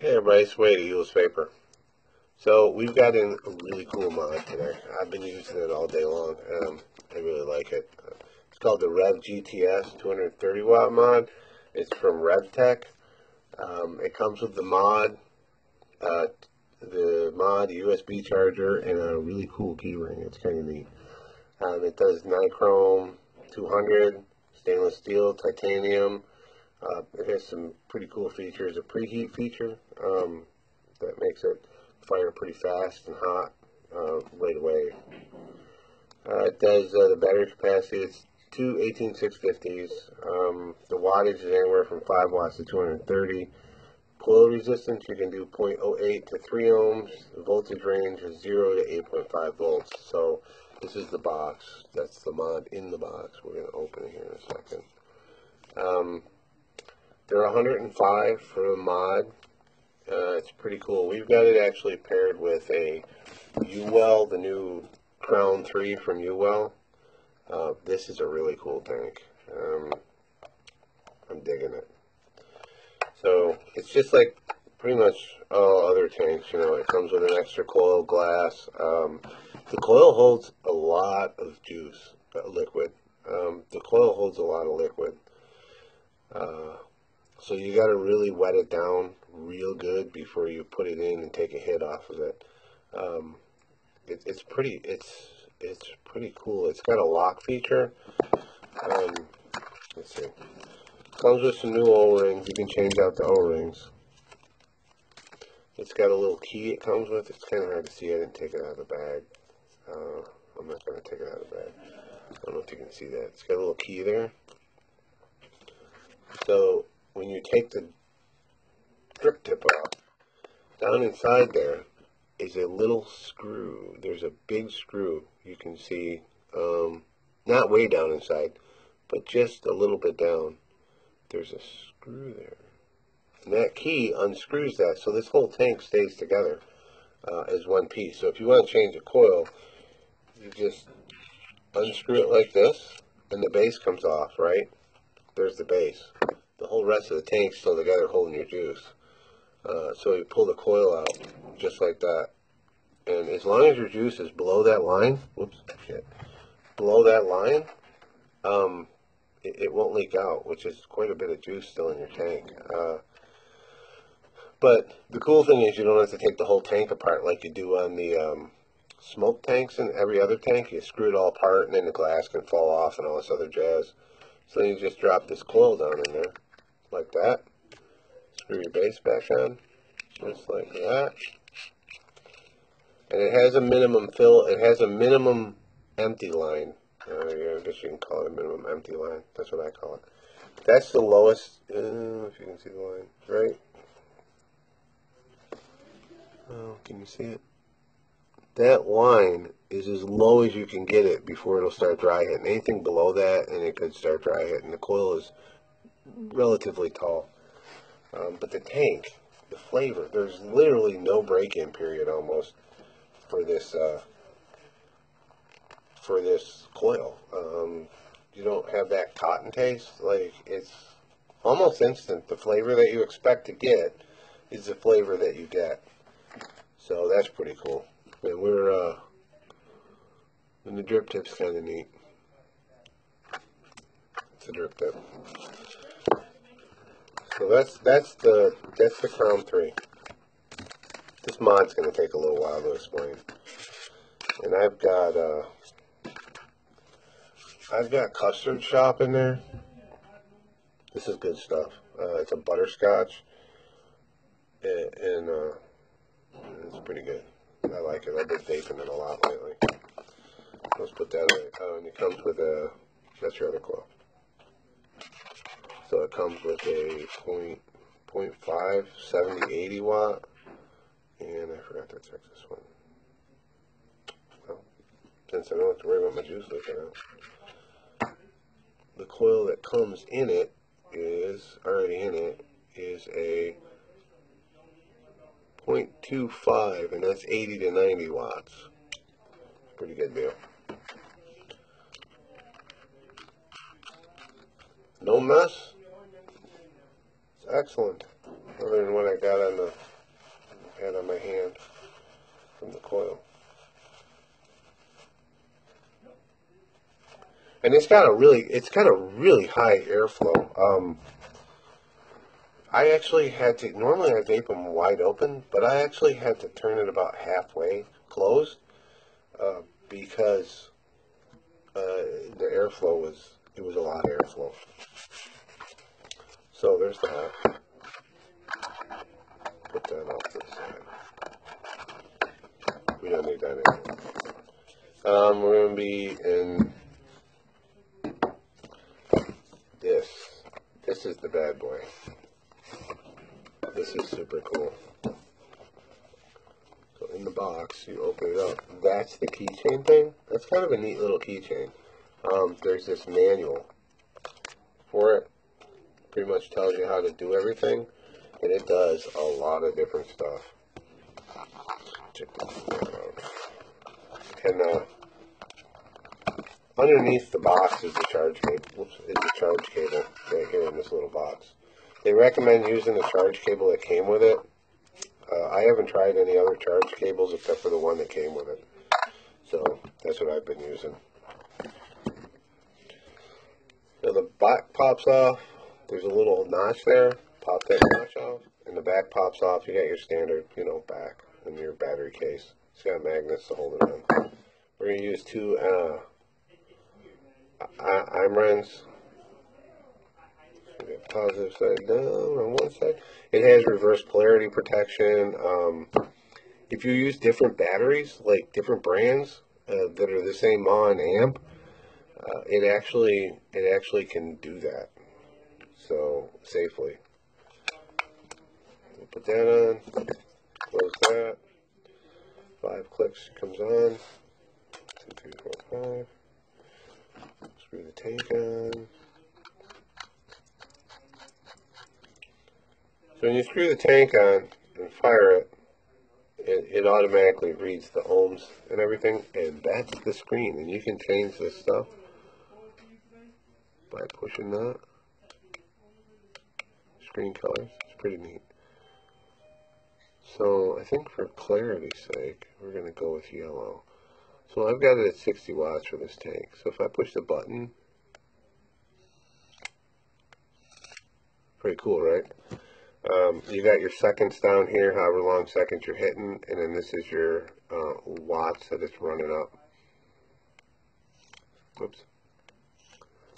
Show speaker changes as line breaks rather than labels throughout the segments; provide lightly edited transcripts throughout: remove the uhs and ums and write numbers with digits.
Hey everybody, it's Wade at Uwell's Paper. So we've got in a really cool mod today. I've been using it all day long. I really like it. It's called the Rev GTS 230 watt mod. It's from Rev-Tech. It comes with the mod, USB charger, and a really cool keyring. It's kind of neat. It does nichrome 200, stainless steel, titanium. It has some pretty cool features. A preheat feature that makes it fire pretty fast and hot right away. It does the battery capacity. It's two 18650s. The wattage is anywhere from 5 watts to 230. Coil resistance, you can do 0.08 to 3 ohms. The voltage range is 0 to 8.5 volts. So this is the box. That's the mod in the box. We're going to open it here in a second. They're 105 for the mod. It's pretty cool. We've got it actually paired with a Uwell, the new Crown 3 from Uwell. This is a really cool tank. I'm digging it. So it's just like pretty much all other tanks, you know. It comes with an extra coil glass. The coil holds a lot of juice, liquid. The coil holds a lot of liquid. So you got to really wet it down real good before you put it in and take a hit off of it. It's pretty cool. It's got a lock feature. Let's see. Comes with some new O-rings. You can change out the O-rings. It's got a little key it comes with. It's kind of hard to see. I didn't take it out of the bag. I'm not going to take it out of the bag. I don't know if you can see that. It's got a little key there. So when you take the drip tip off, down inside there is a little screw. There's a big screw you can see, not way down inside, but just a little bit down. There's a screw there. And that key unscrews that, so this whole tank stays together as one piece. So if you want to change the coil, you just unscrew it like this, and the base comes off, right? There's the base. The whole rest of the tank's still together holding your juice. So you pull the coil out just like that. And as long as your juice is below that line, below that line, it won't leak out, which is quite a bit of juice still in your tank. But the cool thing is you don't have to take the whole tank apart like you do on the smoke tanks and every other tank. You screw it all apart and then the glass can fall off and all this other jazz. So then you just drop this coil down in there like that. Screw your base back on just like that. And it has a minimum fill. It has a minimum empty line. I guess you can call it a minimum empty line. That's what I call it. That's the lowest. If you can see the line, right? Oh, can you see it? That line is as low as you can get it before it'll start dry hitting. Anything below that, and it could start dry hitting. The coil is relatively tall. But the tank, the flavor, there's literally no break-in period almost for this coil. You don't have that cotton taste. Like, it's almost instant. The flavor that you expect to get is the flavor that you get. So that's pretty cool. And and the drip tip's kind of neat. It's a drip tip. So that's the Crown 3. This mod's going to take a little while to explain. And I've got custard shop in there. This is good stuff. It's a butterscotch, and it's pretty good. I like it. I've been vaping it a lot lately. Let's put that away. And it comes with that's your other coil. So it comes with a 0.5, 70, 80 watt. And I forgot to check this one. Well, since I don't have to worry about my juice leaking out. The coil that comes in it is, already in it, is a 0.25, and that's 80 to 90 watts. Pretty good deal. No mess. It's excellent. Other than what I got on the coil. And it's got a really high airflow. I actually had to, normally I vape them wide open, but I actually had to turn it about halfway closed because the airflow was a lot of airflow. So there's that. Put that off to the side. We don't need that anymore. We're going to be in this. This is the bad boy. This is super cool. So in the box, you open it up. That's the keychain thing. That's kind of a neat little keychain. There's this manual for it. Pretty much tells you how to do everything, and it does a lot of different stuff. Check this out. And underneath the box is the charge cable. Whoops, is the charge cable right here in this little box. They recommend using the charge cable that came with it. I haven't tried any other charge cables except for the one that came with it. So that's what I've been using. So the back pops off. There's a little notch there. Pop that notch off. And the back pops off. You got your standard, back and your battery case. It's got magnets to hold it on. We're going to use two Imrans. Positive side down on one side. It has reverse polarity protection. If you use different batteries, like different brands that are the same mAh and amp, it actually can do that. So safely. We'll put that on. Close that. 5 clicks comes on. 2, 3, 4, 5. Screw the tank on. So when you screw the tank on and fire it, it automatically reads the ohms and everything, and that's the screen. And you can change this stuff by pushing that. Screen colors, it's pretty neat. So I think for clarity's sake, we're going to go with yellow. So I've got it at 60 watts for this tank. So if I push the button, pretty cool, right? You got your seconds down here, however long seconds you're hitting, and then this is your watts that it's running up. Whoops.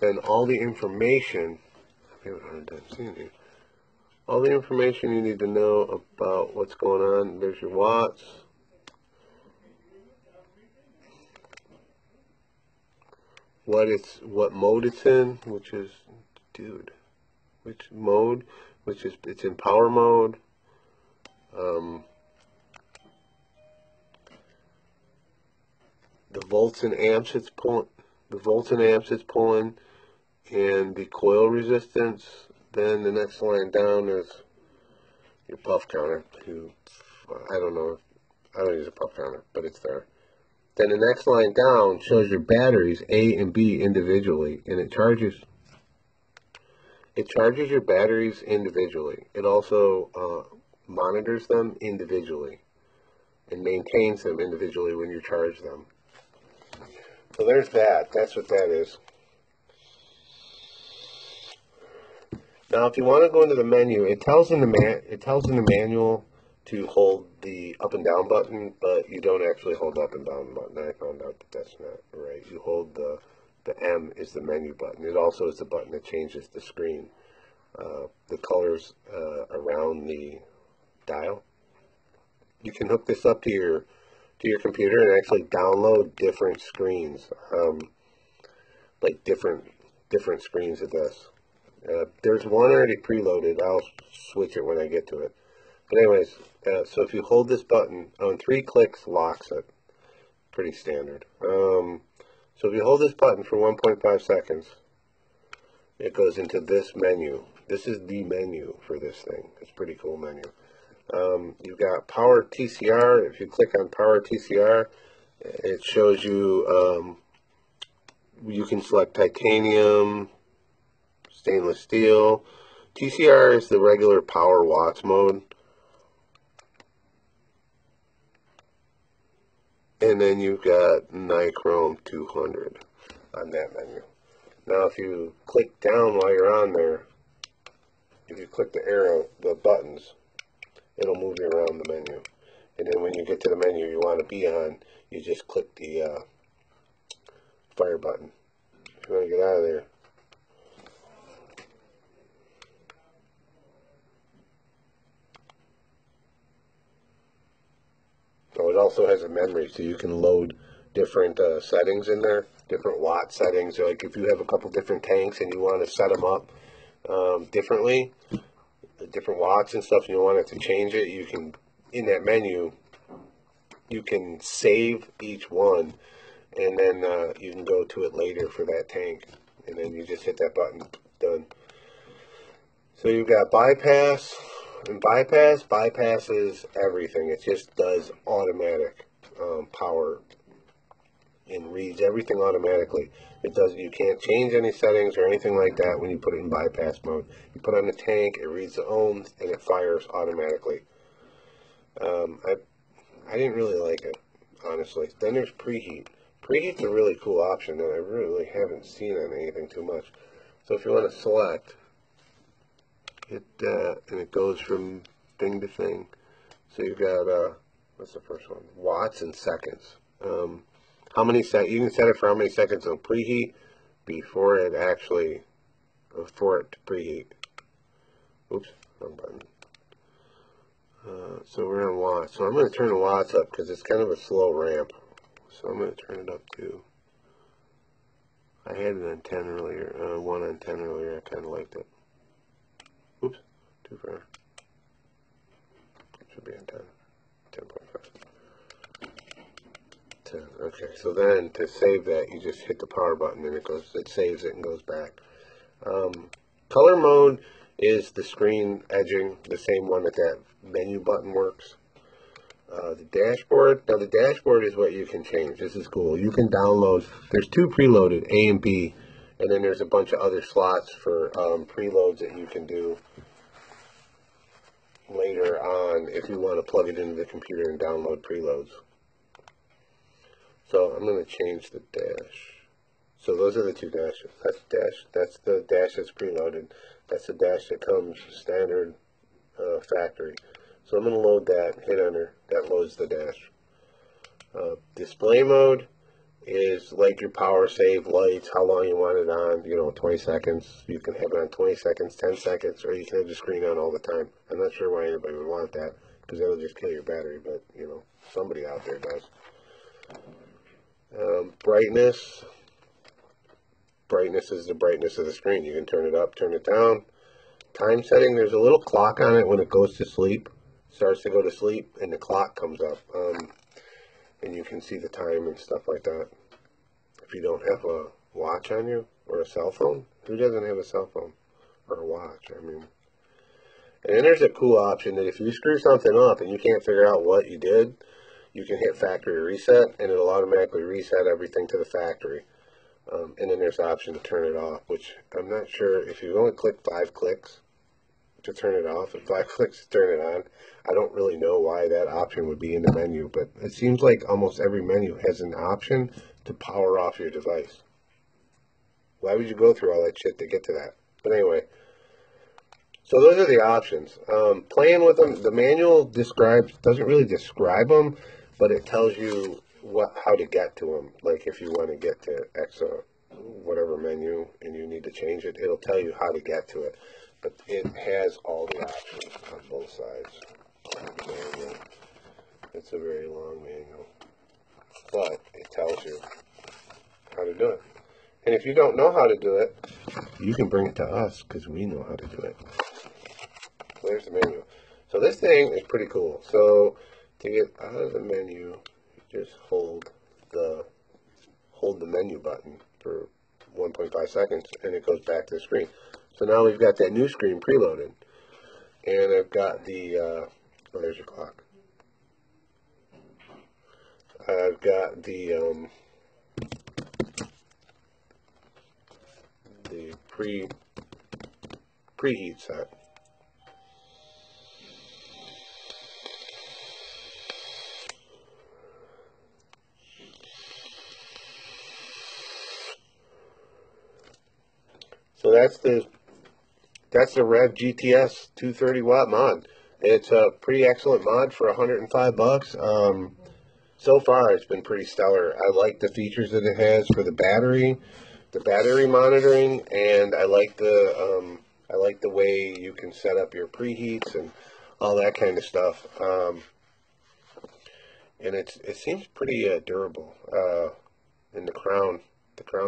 Then all the information, all the information you need to know about what's going on. There's your watts. What mode it's in, which is, which mode? It's in power mode. The volts and amps it's pulling, and the coil resistance. Then the next line down is your puff counter. I don't use a puff counter, but it's there. Then the next line down shows your batteries A and B individually, and it charges your batteries individually. It also monitors them individually and maintains them individually when you charge them. So there's that. That's what that is. Now, if you want to go into the menu, it tells in the manual to hold the up and down button, but you don't actually hold the up and down button. I found out that that's not right. You hold the M is the menu button. It also is the button that changes the screen, the colors around the dial. You can hook this up to your computer and actually download different screens, like different screens of this. There's one already preloaded. I'll switch it when I get to it. But anyways, so if you hold this button, on 3 clicks locks it. Pretty standard. So if you hold this button for 1.5 seconds, it goes into this menu. This is the menu for this thing. It's a pretty cool menu. You've got power TCR. If you click on power TCR, it shows you, you can select titanium, stainless steel. TCR is the regular power watts mode. and then you've got nichrome 200 on that menu. Now if you click down while you're on there, if you click the arrow, the buttons, it'll move you around the menu. And then when you get to the menu you want to be on, you just click the fire button. If you want to get out of there, oh, it also has a memory, so you can load different settings in there, different watt settings. Like if you have a couple different tanks and you want to set them up differently, different watts and stuff, and you want it to change it, you can, in that menu, you can save each one, and then you can go to it later for that tank, and then you just hit that button, done. So you've got bypass, and bypasses everything. It just does automatic power and reads everything automatically. It does. You can't change any settings or anything like that when you put it in bypass mode. You put it on the tank, it reads the ohms, and it fires automatically. I didn't really like it, honestly. Then there's preheat. Preheat's a really cool option that I really haven't seen on anything too much. So if you want to select, hit that, and it goes from thing to thing. So you've got, what's the first one? Watts and seconds. How many you can set it for how many seconds on preheat before it actually, for it to preheat. Oops, wrong button. So we're on watts. So I'm going to turn the watts up because it's kind of a slow ramp. So I'm going to turn it up to, I had it on 10 earlier, 1 on 10 earlier. I kind of liked it. Oops, too far. Should be on 10, 10.5. 10. Okay, so then to save that, you just hit the power button and it saves it and goes back. Color mode is the screen edging, the same one that menu button works. The dashboard, now the dashboard is what you can change. This is cool. You can download, there's two preloaded, A and B, and then there's a bunch of other slots for preloads that you can do later on if you want to plug it into the computer and download preloads. So I'm going to change the dash. So those are the two dashes. That's the dash that's preloaded. That's the dash that comes standard factory. So I'm going to load that, hit enter, that loads the dash. Display mode is like your power save lights, how long you want it on, 20 seconds. You can have it on 20 seconds, 10 seconds, or you can have the screen on all the time. I'm not sure why anybody would want that, because that'll just kill your battery, but, somebody out there does. Brightness. Brightness is the brightness of the screen. You can turn it up, turn it down. Time setting, there's a little clock on it when it goes to sleep. Starts to go to sleep, and the clock comes up. And you can see the time and stuff like that. If you don't have a watch on you, or a cell phone, who doesn't have a cell phone? Or a watch, And then there's a cool option that if you screw something up and you can't figure out what you did, you can hit factory reset, and it'll automatically reset everything to the factory. And then there's the option to turn it off, which I'm not sure if you only click 5 clicks to turn it off and 5 clicks to turn it on. I don't really know why that option would be in the menu, but it seems like almost every menu has an option to power off your device. Why would you go through all that shit to get to that? But anyway, so those are the options. Playing with them, the manual doesn't really describe them, but it tells you how to get to them. Like if you want to get to whatever menu and you need to change it, it'll tell you how to get to it. But it has all the options on both sides. Manual. It's a very long manual, but it tells you how to do it. And if you don't know how to do it, you can bring it to us because we know how to do it. So there's the menu. So this thing is pretty cool. So to get out of the menu, you just hold the menu button for 1.5 seconds, and it goes back to the screen. So now we've got that new screen preloaded, and I've got the oh, there's your clock. I've got the preheat set. that's the Rev GTS 230 watt mod. It's a pretty excellent mod for $105. So far, it's been pretty stellar. I like the features that it has for the battery monitoring, and I like the way you can set up your preheats and all that kind of stuff. And it seems pretty durable. And the Crown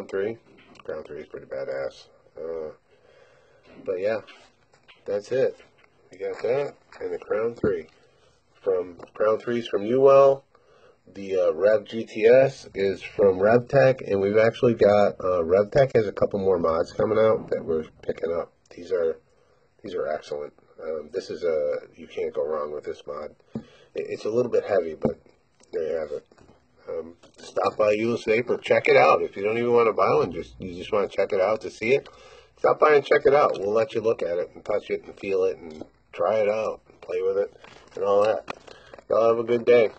3 is pretty badass. But yeah, that's it. We got that and the Crown 3 Crown 3's from Uwell. The Rev GTS is from Rev-Tech, and we've actually got Rev-Tech has a couple more mods coming out that we're picking up. These are excellent. This is you can't go wrong with this mod. It's a little bit heavy, but there you have it. Stop by Uwell or check it out. If you don't even want to buy one, you just want to check it out to see it, stop by and check it out. We'll let you look at it and touch it and feel it and try it out and play with it and all that. Y'all have a good day.